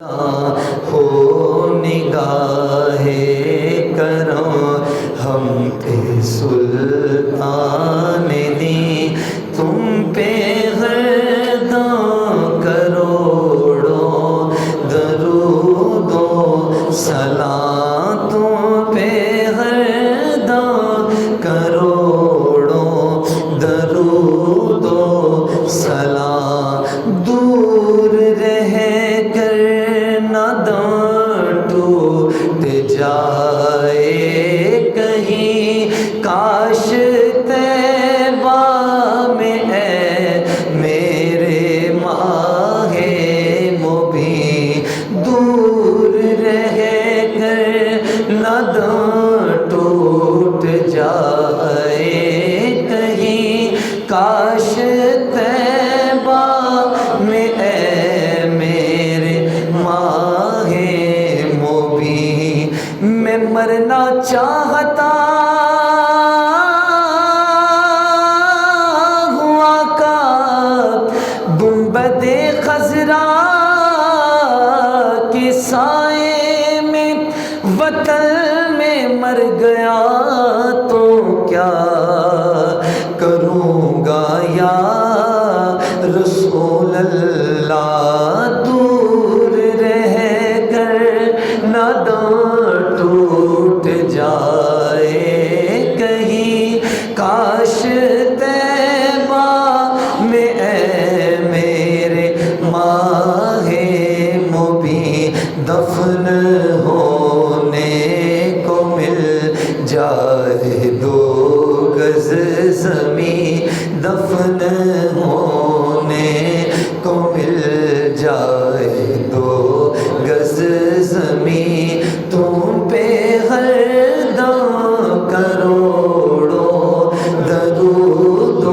ہو نگاہ کرم ہم پہ سلطان دی، تم پہ گرداں کروڑوں درود و سلام، تم پہ گرداں کروڑوں درود و سلام، دور رہ کر ٹوٹ جائے کہیں کاش طیبہ میں اے میرے ماہ مبین، دور رہ کر نہ ٹوٹ جائے کہیں کاش طیبہ میں اے میرے ماہ مبین، میں مرنا چاہتا ہوں آقا گنبد خضرا کے سائے میں، وطن میں مر گیا تو کیا کروں گا یا رسول اللہ، دور رہ کر نہ ٹوٹ جائے کہیں کاش طیبہ میں اے میرے ماہ مبین، دفن ہونے کو مل جائے دو گز زمین، دفن ہونے کو مل جائے دو گز زمین، تم پہ گرداں کروڑوں درود و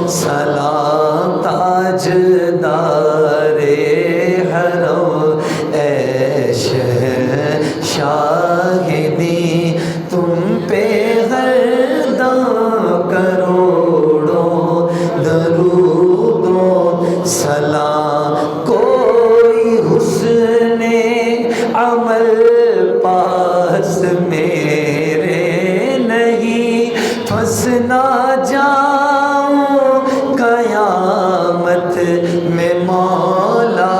سلام، تاجدار حرم اے شہنشاہ دی، تم پہ گرداں کروڑوں درود و سلام، کوئی حسن عمل پاس میرے نہیں، پھنس نہ جاؤں قیامت میں مولا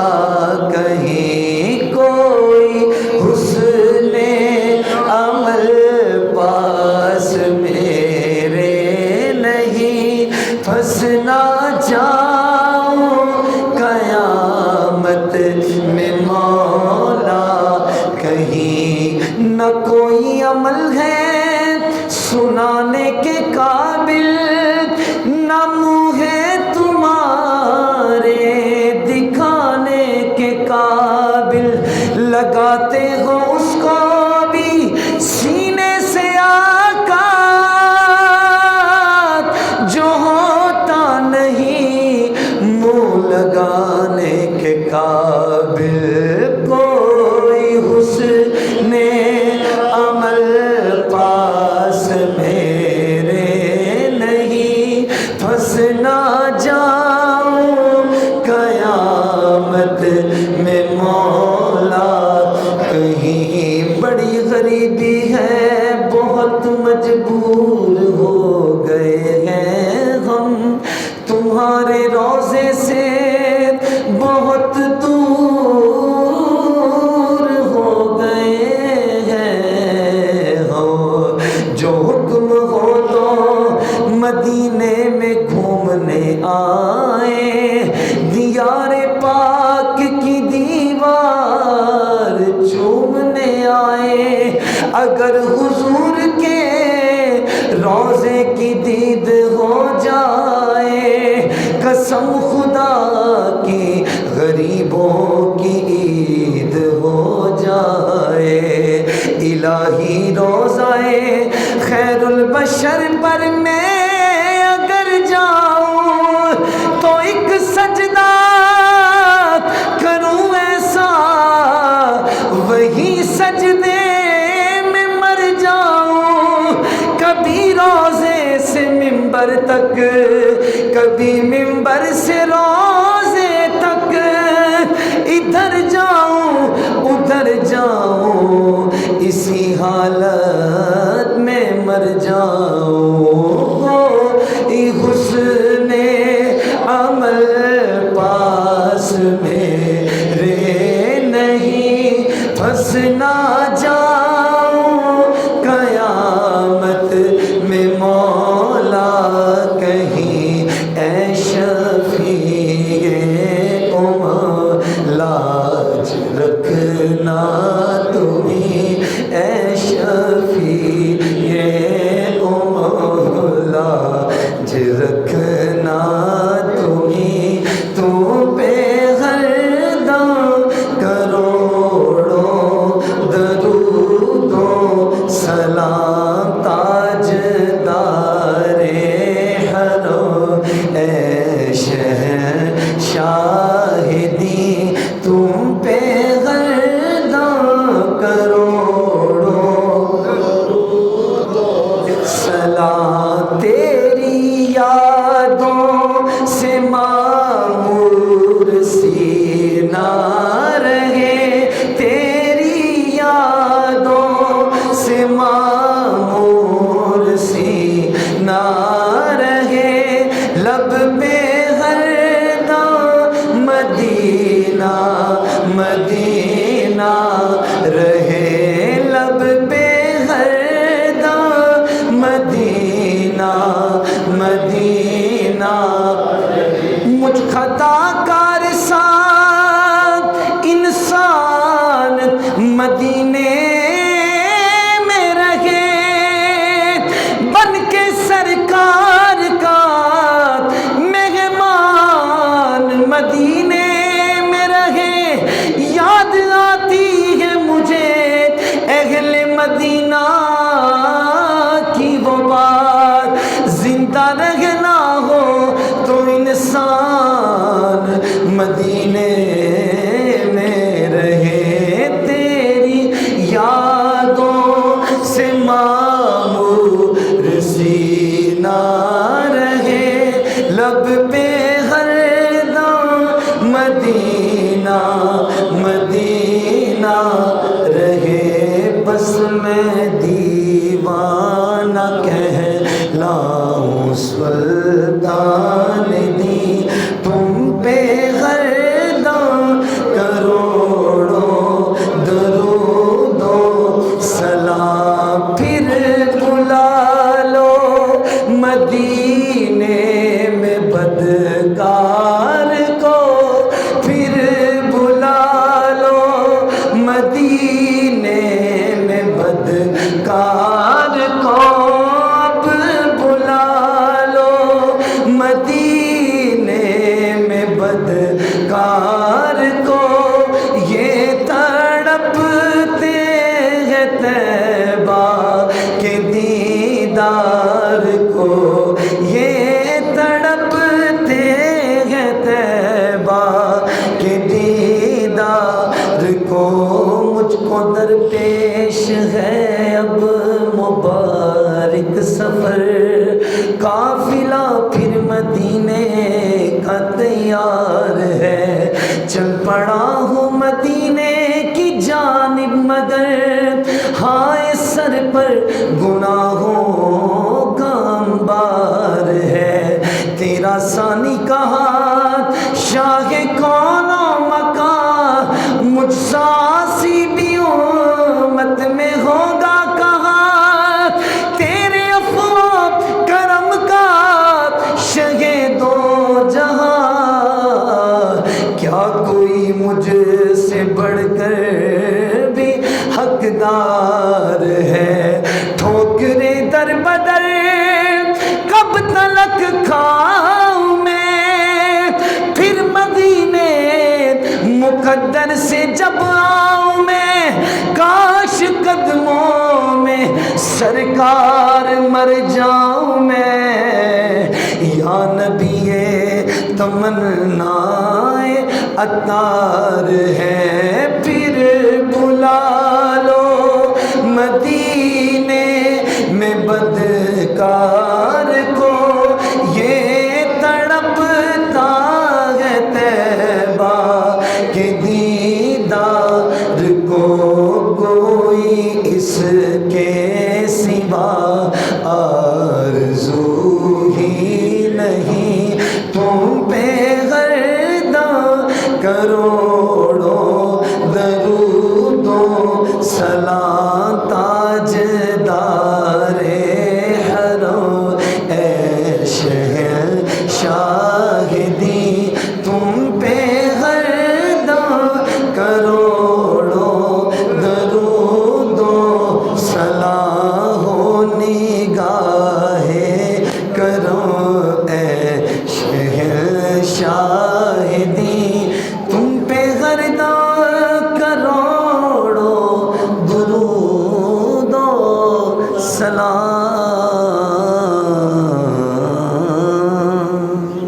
کہیں، کوئی حسن عمل پاس میرے نہیں، پھنس نہ جاؤں قیامت میں مولا کہیں، نہ کوئی عمل ہے سنانے کے قابل، نہ منہ ہے تمہارے دکھانے کے قابل، لگاتے ہو اس کو بھی سینے سے آقا جو ہوتا نہیں منہ لگانے کے قابل، کوئی حسن عمل پاس میرے نہیں، پھنس نہ جاؤں قیامت میں مولا کہیں، بڑی غریبی ہے بہت مجبور ہو گئے ہیں ہم، تمہارے روضے سے بہت دور ہو گئے ہیں ہم، جو حکم ہو تو مدینے میں گھومنے آئے، دیار پاک کی دیوار چومنے آئے، اگر حضور کے روضے کی دید ہو جائے، قسم خدا کی غریبوں کی عید ہو جائے، الہی روضہ خیر البشر پر میں اگر جاؤں تو ایک سجدہ کروں ایسا، وہی سجدے میں مر جاؤں، کبھی روضے سے منبر تک، کبھی منبر سے روضے تک، ادھر جاؤں پھنس نہ جاؤں قیامت میں مولا کہیں، اے شفیع لاج رکھنا تمہیں، اے شفیع لاج رکھنا تمہیں، تم پہ ہر دم کروڑوں درود و سلام، تاجدار حرم اے شاہدی، تم پہ گرداں کروڑوں سلام، تیری یادوں سے معمور سینہ رہے، تیری یادوں سے معمور سینہ رہے، لب پہ مدینہ مدینہ رہے، لب پہ ہر دم مدینہ مدینہ، مجھ خطا کار ساتھ انسان مدینے میں رہے، بن کے سرکار کا مدینے میں رہے، یاد آتی ہے مجھے اہل مدینہ کی وہ بات، زندہ رہنا ہو تو انسان مدینے میں رہے، تیری یادوں سے معمور سینہ رہے، لب پہ مدینہ مدینہ رہے، بس میں دیوانہ کہلاؤں سلطان دی، تم پہ گرداں کروڑوں درود و سلام، پھر بلا لو مدینے میں بدکار کو، مدینے میں بدکار کو، اب بلا لو مدینے میں بدکار کو، یہ تڑپتے ہیں طیبہ کے دیدار کو، یہ تڑپتے ہیں طیبہ کے دیدار کو، مجھ کو درپیش ہے اب مبارک سفر، قافلہ پھر مدینے کا تیار ہے، چل پڑا ہوں مدینے کی جانب، مگر ہائے سر پر گناہوں کا انبار ہے، تیرا ثانی کا ہاتھ شاہ کون و مکان، مجھ ساسی بھی امت میں ہوگا کہاں، تیرے عفو کرم کا شہ دو جہاں، کیا کوئی مجھ سے بڑھ کر بھی حقدار ہے، ٹھوکرے در بدر کب تلک کھاؤں میں، پھر مدینے مقدر سے جب آؤں میں، کاش قدموں میں سرکار مر جاؤں میں، یا نبی تمنا عطار ہے، پھر بلا لو مدینے میں بدکار کو، یہ تڑپتا ہے طیبہ کے دیدار کو، کوئی اس کے سوا آرزو ہی نہیں، تم پہ گرداں کروڑوں درود و سلام تاجدار حرم اے شہنشاہدی تم پہ ہر دم کروڑوں درود و سلام ہو نگاہ کرم اے شہنشاہ